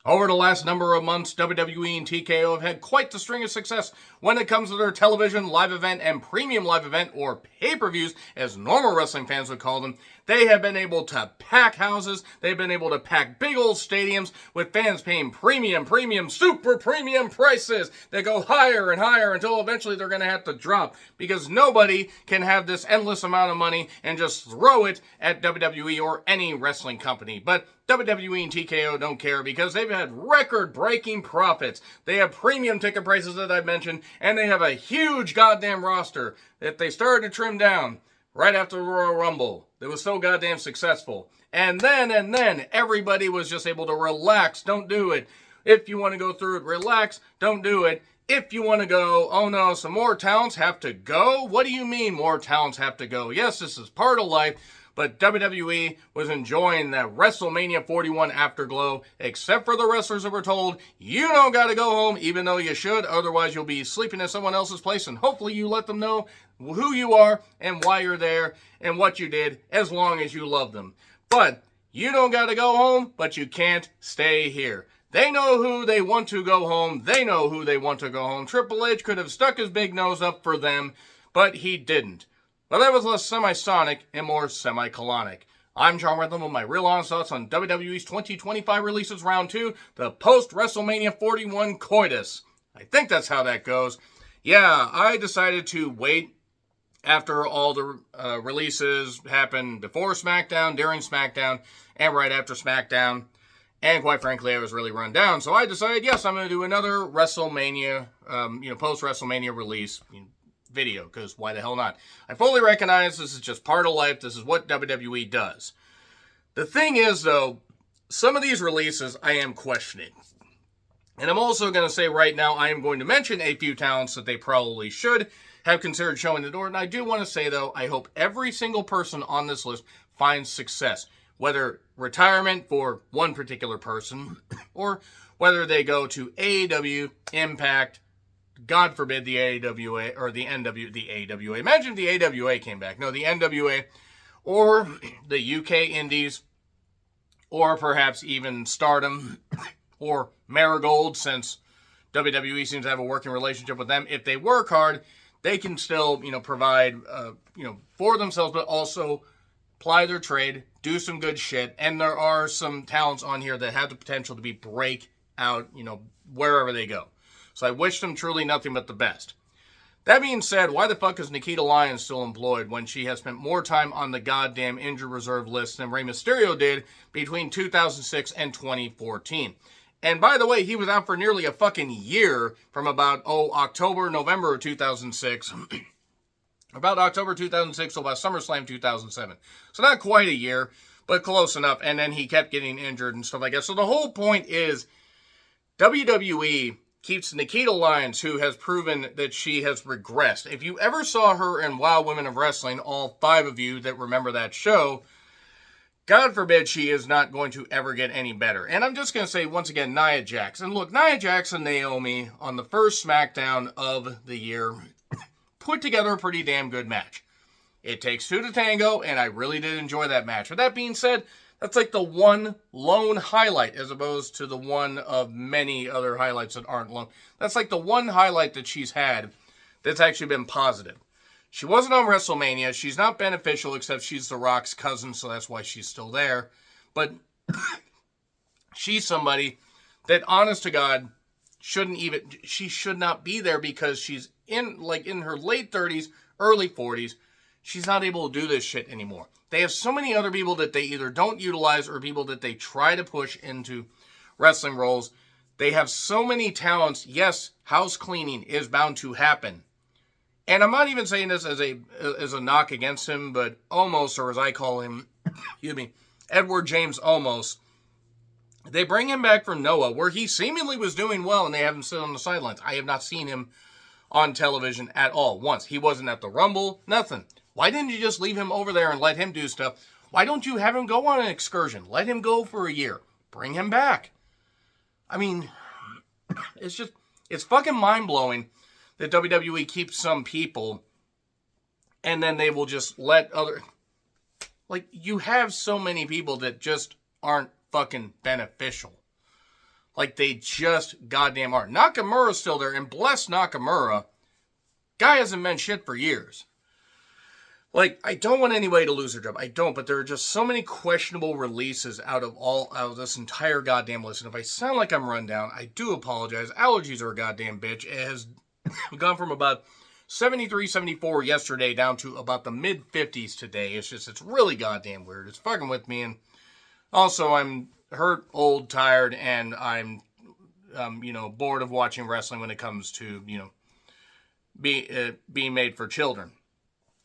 Over the last number of months, WWE and TKO have had quite the string of success when it comes to their television, live event, and premium live event, or pay-per-views, as normal wrestling fans would call them. They have been able to pack houses, they've been able to pack big old stadiums with fans paying premium, super premium prices that go higher and higher until eventually they're going to have to drop, because nobody can have this endless amount of money and just throw it at WWE or any wrestling company. But WWE and TKO don't care because they've had record-breaking profits. They have premium ticket prices that I've mentioned, and they have a huge goddamn roster that they started to trim down right after the Royal Rumble. That was so goddamn successful. And then everybody was just able to relax. Don't do it. If you want to go through it, relax. Don't do it. If you want to go, oh no, some more talents have to go? What do you mean more talents have to go? Yes, this is part of life. But WWE was enjoying that WrestleMania 41 afterglow, except for the wrestlers that were told, you don't got to go home, even though you should, otherwise you'll be sleeping at someone else's place, and hopefully you let them know who you are and why you're there and what you did, as long as you love them. But you don't got to go home, but you can't stay here. They know who they want to go home. They know who they want to go home. Triple H could have stuck his big nose up for them, but he didn't. Well, that was less semi-sonic and more semi-colonic. I'm John Redland with my real honest thoughts on WWE's 2025 releases round 2, the post-WrestleMania 41 coitus. I think that's how that goes. Yeah, I decided to wait after all the releases happened before SmackDown, during SmackDown, and right after SmackDown. And quite frankly, I was really run down. So I decided, yes, I'm going to do another WrestleMania, post-WrestleMania release video, because why the hell not? I fully recognize this is just part of life. This is what WWE does. The thing is, though, some of these releases I am questioning. And I'm also going to say right now, I am going to mention a few talents that they probably should have considered showing the door. And I do want to say, though, I hope every single person on this list finds success. Whether retirement for one particular person, or whether they go to AEW, Impact, God forbid the AWA, or the AWA. Imagine if the AWA came back. No, the NWA, or the UK Indies, or perhaps even Stardom, or Marigold, since WWE seems to have a working relationship with them. If they work hard, they can still, provide, for themselves, but also ply their trade, do some good shit, and there are some talents on here that have the potential to be break out, wherever they go. So I wish them truly nothing but the best. That being said, why the fuck is Nikita Lyons still employed when she has spent more time on the goddamn injured reserve list than Rey Mysterio did between 2006 and 2014? And by the way, he was out for nearly a fucking year from about, November of 2006. About October 2006 till about SummerSlam 2007. So not quite a year, but close enough. And then he kept getting injured and stuff like that. So the whole point is WWE keeps Nikita Lyons, who has proven that she has regressed. If you ever saw her in Wild Women of Wrestling, all 5 of you that remember that show, God forbid she is not going to ever get any better. And I'm just going to say once again, Nia Jax. And look, Nia Jax and Naomi on the first SmackDown of the year put together a pretty damn good match. It takes 2 to tango, and I really did enjoy that match. With that being said, that's like the one lone highlight, as opposed to the one of many other highlights that aren't lone. That's like the one highlight that she's had that's actually been positive. She wasn't on WrestleMania. She's not beneficial, except she's The Rock's cousin, so that's why she's still there. But she's somebody that, honest to God, she should not be there, because she's in her late 30s, early 40s. She's not able to do this shit anymore. They have so many other people that they either don't utilize or people that they try to push into wrestling roles. They have so many talents. Yes, house cleaning is bound to happen. And I'm not even saying this as a knock against him, but Omos, or as I call him, Edward James Omos, they bring him back from Noah, where he seemingly was doing well, and they have him sit on the sidelines. I have not seen him on television at all, once. He wasn't at the Rumble, nothing. Why didn't you just leave him over there and let him do stuff? Why don't you have him go on an excursion? Let him go for a year. Bring him back. I mean, it's fucking mind-blowing that WWE keeps some people and then they will just let other... You have so many people that just aren't fucking beneficial. Like, they just goddamn are. Nakamura's still there, and bless Nakamura, guy hasn't meant shit for years. Like, I don't want anybody to lose their job. I don't, but there are just so many questionable releases out of this entire goddamn list. And if I sound like I'm run down, I do apologize. Allergies are a goddamn bitch. It has gone from about 73, 74 yesterday down to about the mid-50s today. It's really goddamn weird. It's fucking with me. And also, I'm hurt, old, tired, and I'm, bored of watching wrestling when it comes to, being made for children.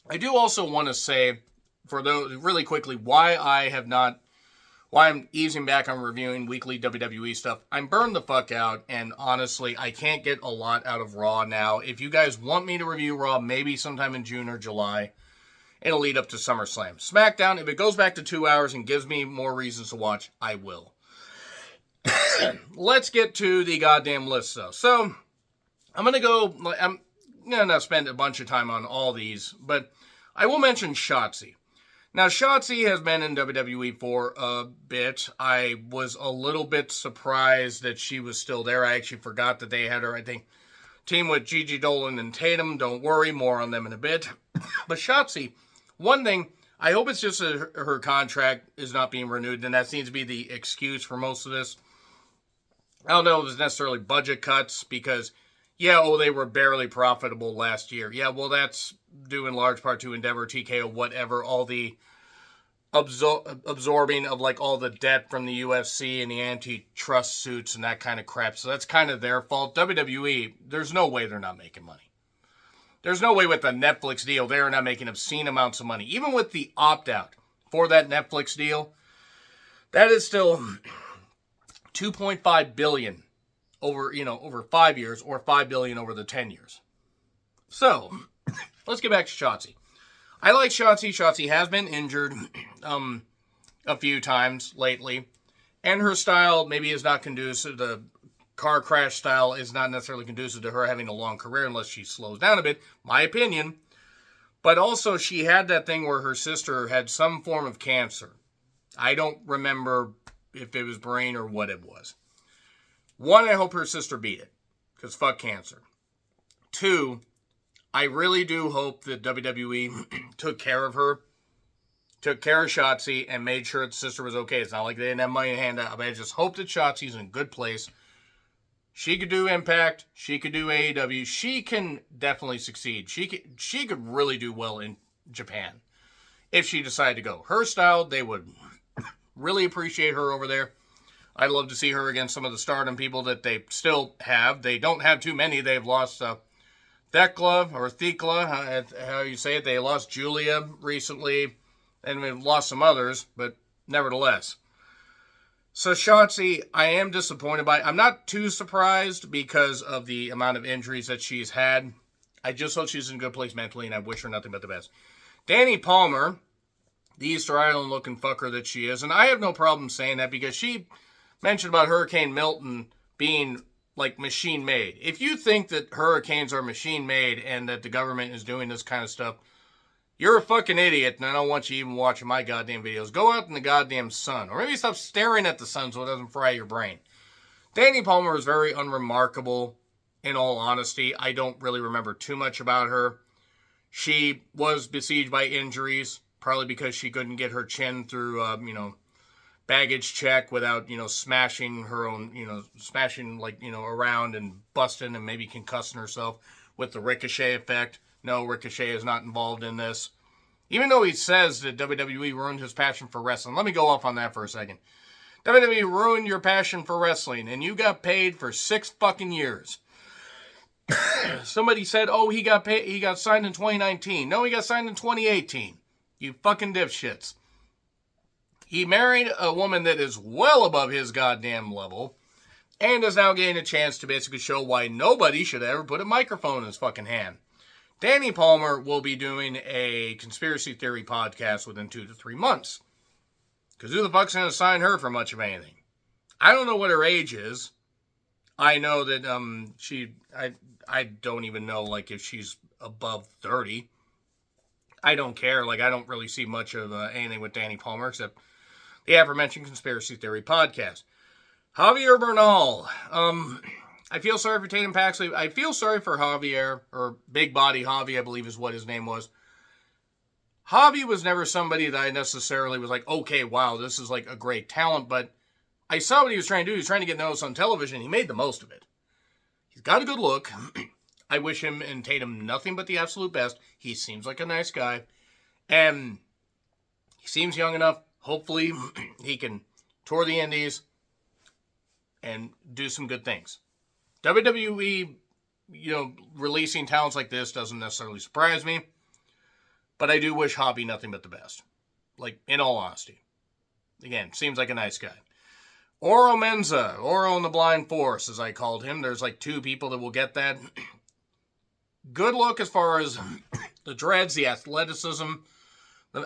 I do also want to say, for those, really quickly, why I'm easing back on reviewing weekly WWE stuff. I'm burned the fuck out, and honestly, I can't get a lot out of Raw now. If you guys want me to review Raw, maybe sometime in June or July, it'll lead up to SummerSlam. SmackDown, if it goes back to 2 hours and gives me more reasons to watch, I will. Let's get to the goddamn list, though. So, I'm gonna spend a bunch of time on all these, but I will mention Shotzi. Now, Shotzi has been in WWE for a bit. I was a little bit surprised that she was still there. I actually forgot that they had her, I think, team with Gigi Dolan and Tatum. Don't worry, more on them in a bit. But Shotzi, one thing, I hope it's just that her contract is not being renewed, and that seems to be the excuse for most of this. I don't know if it's necessarily budget cuts, because they were barely profitable last year. Yeah, well, that's due in large part to Endeavor, TKO, whatever, all the absorbing of, like, all the debt from the UFC and the antitrust suits and that kind of crap. So that's kind of their fault. WWE, there's no way they're not making money. There's no way with the Netflix deal they're not making obscene amounts of money. Even with the opt-out for that Netflix deal, that is still $2.5 billion over 5 years, or $5 billion over the 10 years. So, let's get back to Shotzi. I like Shotzi. Shotzi has been injured a few times lately, and her style maybe is not conducive. The car crash style is not necessarily conducive to her having a long career unless she slows down a bit, my opinion. But also, she had that thing where her sister had some form of cancer. I don't remember if it was brain or what it was. One, I hope her sister beat it, because fuck cancer. Two, I really do hope that WWE took care of her, took care of Shotzi, and made sure that the sister was okay. It's not like they didn't have money to hand out, but I just hope that Shotzi's in a good place. She could do Impact, she could do AEW, she can definitely succeed. She could really do well in Japan if she decided to go. Her style, they would really appreciate her over there. I'd love to see her against some of the Stardom people that they still have. They don't have too many. They've lost Thekla, how you say it. They lost Julia recently, and we've lost some others, but nevertheless. So Shotzi, I am disappointed by. I'm not too surprised because of the amount of injuries that she's had. I just hope she's in a good place mentally, and I wish her nothing but the best. Dani Palmer, the Easter Island looking fucker that she is, and I have no problem saying that because she mentioned about Hurricane Milton being like machine made. If you think that hurricanes are machine made and that the government is doing this kind of stuff, you're a fucking idiot, and I don't want you even watching my goddamn videos. Go out in the goddamn sun, or maybe stop staring at the sun so it doesn't fry your brain. Dani Palmer is very unremarkable, in all honesty. I don't really remember too much about her. She was besieged by injuries, probably because she couldn't get her chin through, baggage check without, smashing her own, around and busting and maybe concussing herself with the Ricochet effect. No, Ricochet is not involved in this. Even though he says that WWE ruined his passion for wrestling. Let me go off on that for a second. WWE ruined your passion for wrestling, and you got paid for 6 fucking years. Somebody said, he got signed in 2019. No, he got signed in 2018. You fucking dipshits. He married a woman that is well above his goddamn level and is now getting a chance to basically show why nobody should ever put a microphone in his fucking hand. Dani Palmer will be doing a conspiracy theory podcast within 2 to 3 months. Because who the fuck's going to sign her for much of anything? I don't know what her age is. I know that I don't even know if she's above 30. I don't care. I don't really see much of anything with Dani Palmer except the aforementioned conspiracy theory podcast. Javier Bernal. I feel sorry for Tatum Paxley. I feel sorry for Javier, or Big Body Javi, I believe is what his name was. Javi was never somebody that I necessarily was like, okay, wow, this is like a great talent, but I saw what he was trying to do. He was trying to get noticed on television. He made the most of it. He's got a good look. I wish him and Tatum nothing but the absolute best. He seems like a nice guy. And he seems young enough. Hopefully, he can tour the indies and do some good things. WWE, releasing talents like this doesn't necessarily surprise me. But I do wish Javi nothing but the best. Like, in all honesty. Again, seems like a nice guy. Oro Menza, Oro and the Blind Force, as I called him. There's like 2 people that will get that. Good look as far as the dreads, the athleticism.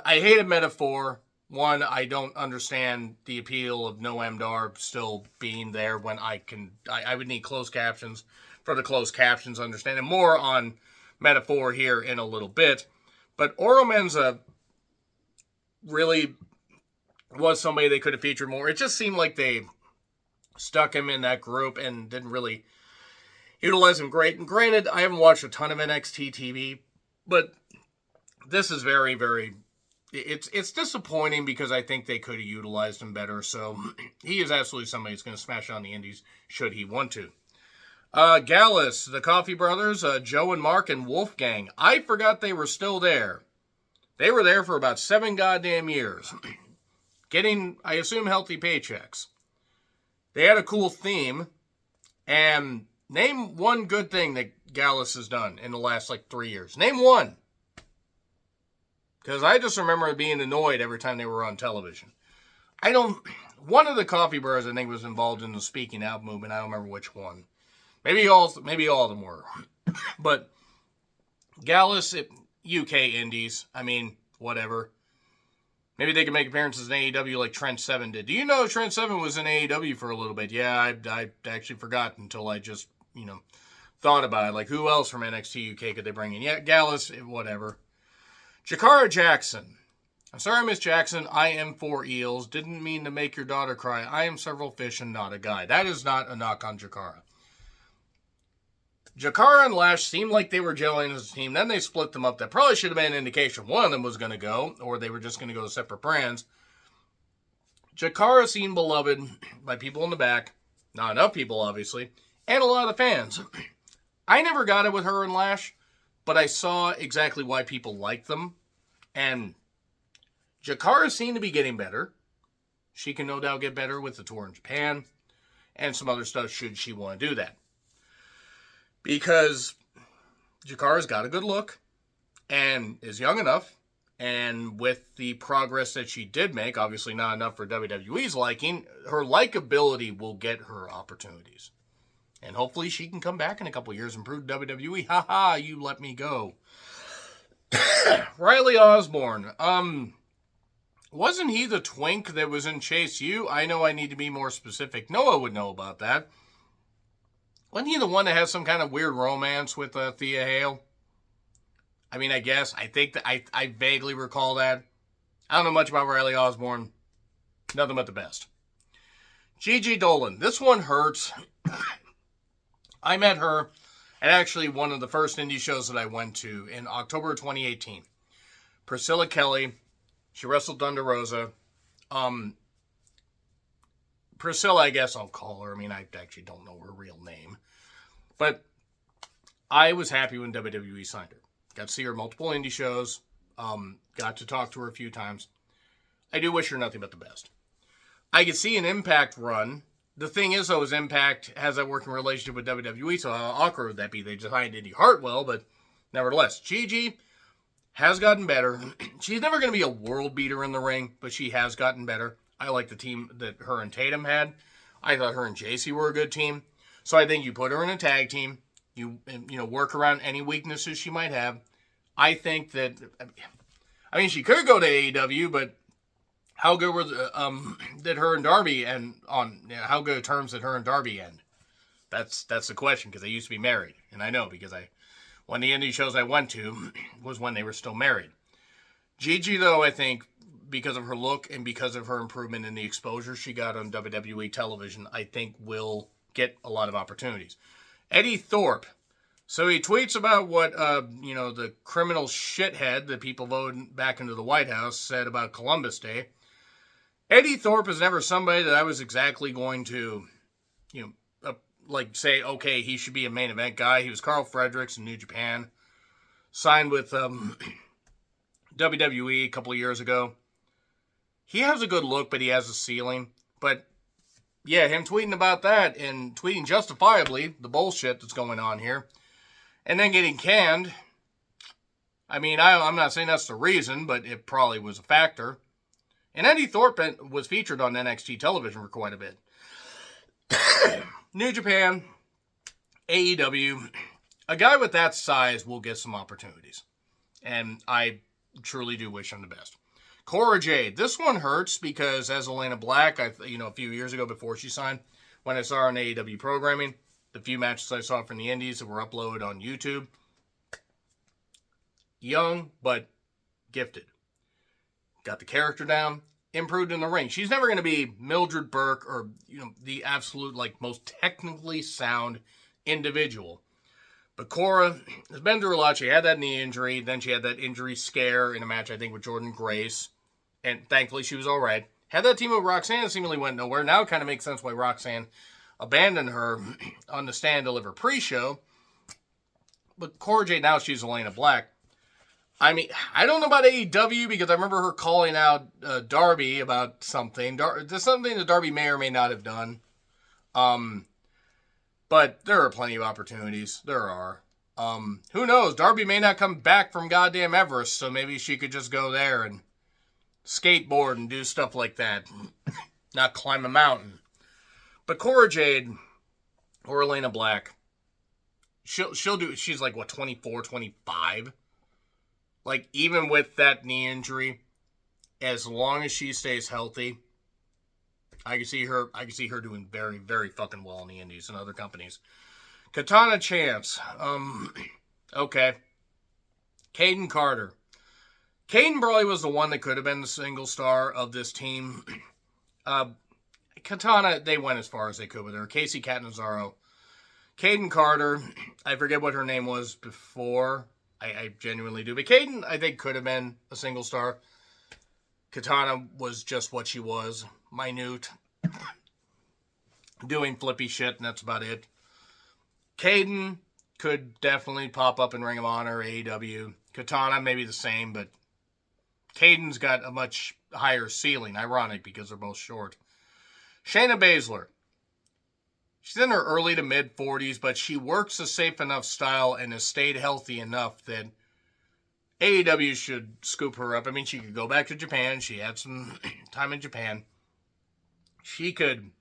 I hate a metaphor. One, I don't understand the appeal of Noam Dar still being there when I would need closed captions for the closed captions understanding. More on metaphor here in a little bit. But Oro Menza really was somebody they could have featured more. It just seemed like they stuck him in that group and didn't really utilize him great. And granted, I haven't watched a ton of NXT TV, but this is very, very... It's disappointing because I think they could have utilized him better. So he is absolutely somebody who's going to smash on the indies should he want to. Gallus, the Coffee Brothers, Joe and Mark and Wolfgang. I forgot they were still there. They were there for about 7 goddamn years. Getting, I assume, healthy paychecks. They had a cool theme. And name one good thing that Gallus has done in the last, 3 years. Name one. Because I just remember being annoyed every time they were on television. One of the Coffee Brothers, I think, was involved in the speaking out movement. I don't remember which one. Maybe all of them were. But Gallus, UK Indies, I mean, whatever. Maybe they can make appearances in AEW like Trent Seven did. Do you know Trent Seven was in AEW for a little bit? Yeah, I actually forgot until I just, thought about it. Like, who else from NXT UK could they bring in? Yeah, Gallus, whatever. Jakara Jackson. I'm sorry, Miss Jackson. I am 4 eels. Didn't mean to make your daughter cry. I am several fish and not a guy. That is not a knock on Jakara. Jakara and Lash seemed like they were gelling as a team. Then they split them up. That probably should have been an indication one of them was going to go, or they were just going to go to separate brands. Jakara seemed beloved by people in the back. Not enough people, obviously. And a lot of fans. I never got it with her and Lash, but I saw exactly why people liked them. And Jakara seemed to be getting better. She can no doubt get better with the tour in Japan. And some other stuff should she want to do that. Because Jakara's got a good look and is young enough. And with the progress that she did make, obviously not enough for WWE's liking, her likability will get her opportunities. And hopefully she can come back in a couple years and prove to WWE, haha, you let me go. Riley Osborne. Wasn't he the twink that was in Chase U? I know I need to be more specific. Noah would know about that. Wasn't he the one that has some kind of weird romance with Thea Hale? I mean, I guess. I think that I vaguely recall that. I don't know much about Riley Osborne. Nothing but the best. Gigi Dolan. This one hurts. I met her at actually one of the first indie shows that I went to in October 2018. Priscilla Kelly. She wrestled Thunder Rosa. Priscilla, I guess I'll call her. I mean, I actually don't know her real name. But I was happy when WWE signed her. Got to see her multiple indie shows. Got to talk to her a few times. I do wish her nothing but the best. I could see an Impact run. The thing is, though, is Impact has that working relationship with WWE, so how awkward would that be? They signed Indy Hartwell, but nevertheless, Gigi has gotten better. She's never going to be a world beater in the ring, but she has gotten better. I like the team that her and Tatum had. I thought her and JC were a good team. So I think you put her in a tag team. You work around any weaknesses she might have. I think that, she could go to AEW, but how good were did her and Darby end on? How good terms did her and Darby end? That's the question, because they used to be married, and I know because one of the indie shows I went to was when they were still married. Gigi, though, I think because of her look and because of her improvement in the exposure she got on WWE television, I think will get a lot of opportunities. Eddie Thorpe. So he tweets about what, the criminal shithead that people voted back into the White House said about Columbus Day. Eddie Thorpe is never somebody that I was exactly going to, say, okay, he should be a main event guy. He was Carl Fredericks in New Japan. Signed with WWE a couple of years ago. He has a good look, but he has a ceiling. But, yeah, him tweeting about that and tweeting justifiably the bullshit that's going on here. And then getting canned. I mean, I'm not saying that's the reason, but it probably was a factor. And Eddie Thorpe was featured on NXT television for quite a bit. New Japan, AEW, a guy with that size will get some opportunities. And I truly do wish him the best. Cora Jade, this one hurts because as Elena Black, a few years ago before she signed, when I saw her on AEW programming, the few matches I saw from the indies that were uploaded on YouTube, young but gifted. Got the character down, improved in the ring. She's never going to be Mildred Burke or, the absolute, most technically sound individual. But Cora has been through a lot. She had that knee injury. Then she had that injury scare in a match, I think, with Jordan Grace. And thankfully, she was all right. Had that team with Roxanne, seemingly went nowhere. Now it kind of makes sense why Roxanne abandoned her on the Stand Deliver pre-show. But Cora Jade, now she's Elena Black. I mean, I don't know about AEW because I remember her calling out Darby about something. There's something that Darby may or may not have done. But there are plenty of opportunities. There are. Who knows? Darby may not come back from goddamn Everest, so maybe she could just go there and skateboard and do stuff like that. Not climb a mountain. But Cora Jade or Elena Black, she'll do, she's 24, 25? Even with that knee injury, as long as she stays healthy, I can see her doing very, very fucking well in the indies and other companies. Katana Chance. Okay. Caden Carter. Caden probably was the one that could have been the single star of this team. Katana, they went as far as they could with her. Casey Catanzaro. Caden Carter, I forget what her name was before. I genuinely do. But Caden, I think, could have been a single star. Katana was just what she was. Minute. Doing flippy shit, and that's about it. Caden could definitely pop up in Ring of Honor, AEW. Katana, maybe the same, but Caden's got a much higher ceiling. Ironic, because they're both short. Shayna Baszler. She's in her early to mid 40s, but she works a safe enough style and has stayed healthy enough that AEW should scoop her up. I mean, she could go back to Japan. She had some time in Japan. She could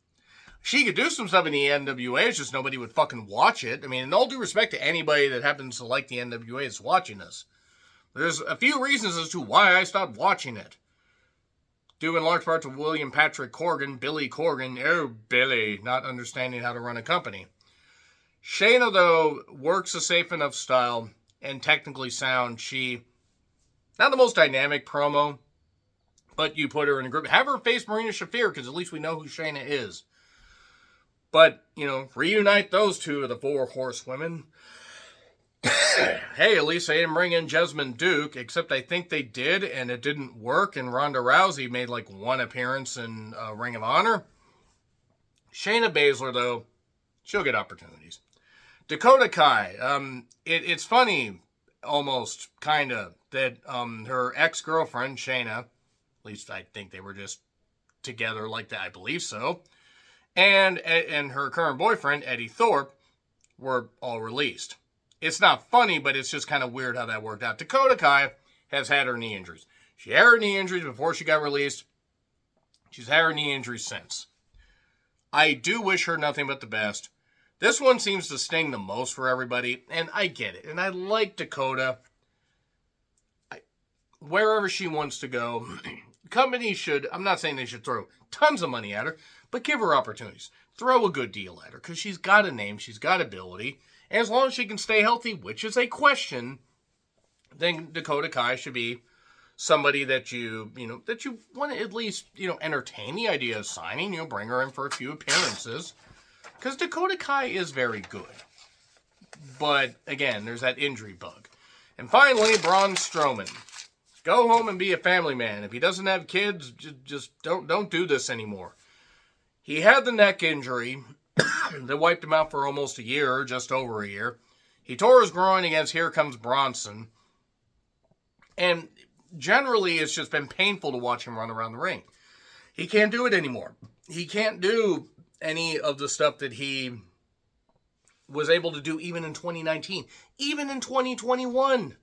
do some stuff in the NWA. It's just nobody would fucking watch it. I mean, in all due respect to anybody that happens to like the NWA that's watching this, there's a few reasons as to why I stopped watching it. Due in large part to William Patrick Corgan, Billy Corgan, Billy, not understanding how to run a company. Shayna, though, works a safe enough style and technically sound. She, not the most dynamic promo, but you put her in a group. Have her face Marina Shafir, because at least we know who Shayna is. But, reunite those two of the four horsewomen. Hey, at least they didn't bring in Jessamine Duke, except I think they did, and it didn't work, and Ronda Rousey made one appearance in Ring of Honor. Shayna Baszler, though, she'll get opportunities. Dakota Kai, it's funny, almost, kind of, that her ex-girlfriend, Shayna, at least I think they were just together like that, I believe so, and her current boyfriend, Eddie Thorpe, were all released. It's not funny, but it's just kind of weird how that worked out. Dakota Kai has had her knee injuries. She had her knee injuries before she got released. She's had her knee injuries since. I do wish her nothing but the best. This one seems to sting the most for everybody, and I get it. And I like Dakota. Wherever she wants to go, companies should, I'm not saying they should throw tons of money at her, but give her opportunities. Throw a good deal at her, because she's got a name, she's got ability. And as long as she can stay healthy, which is a question, then Dakota Kai should be somebody that you want to at least, entertain the idea of signing, bring her in for a few appearances. Because Dakota Kai is very good. But, again, there's that injury bug. And finally, Braun Strowman. Go home and be a family man. If he doesn't have kids, just don't do this anymore. He had the neck injury that wiped him out for almost a year, just over a year. He tore his groin against Here Comes Bronson. And generally, it's just been painful to watch him run around the ring. He can't do it anymore. He can't do any of the stuff that he was able to do even in 2019. Even in 2021.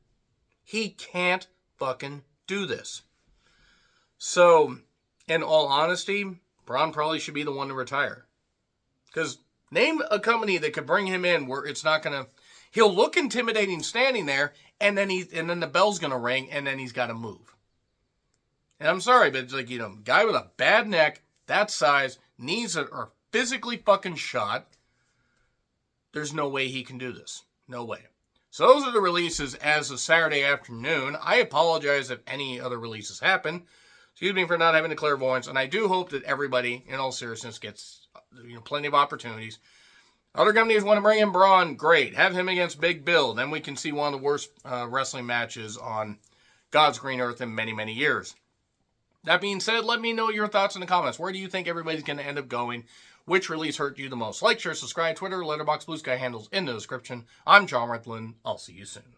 He can't fucking do this. So, in all honesty, Braun probably should be the one to retire. Because name a company that could bring him in where it's not going to... He'll look intimidating standing there, and then the bell's going to ring, and then he's got to move. And I'm sorry, but it's like, guy with a bad neck, that size, knees that are physically fucking shot, there's no way he can do this. No way. So those are the releases as of Saturday afternoon. I apologize if any other releases happen. Excuse me for not having the clairvoyance, and I do hope that everybody, in all seriousness, gets plenty of opportunities. Other companies want to bring in Braun, great. Have him against Big Bill. Then we can see one of the worst wrestling matches on God's green earth in many, many years. That being said, let me know your thoughts in the comments. Where do you think everybody's going to end up going? Which release hurt you the most? Like, share, subscribe, Twitter, Letterboxd, Blue Sky handles in the description. I'm John Redlin. I'll see you soon.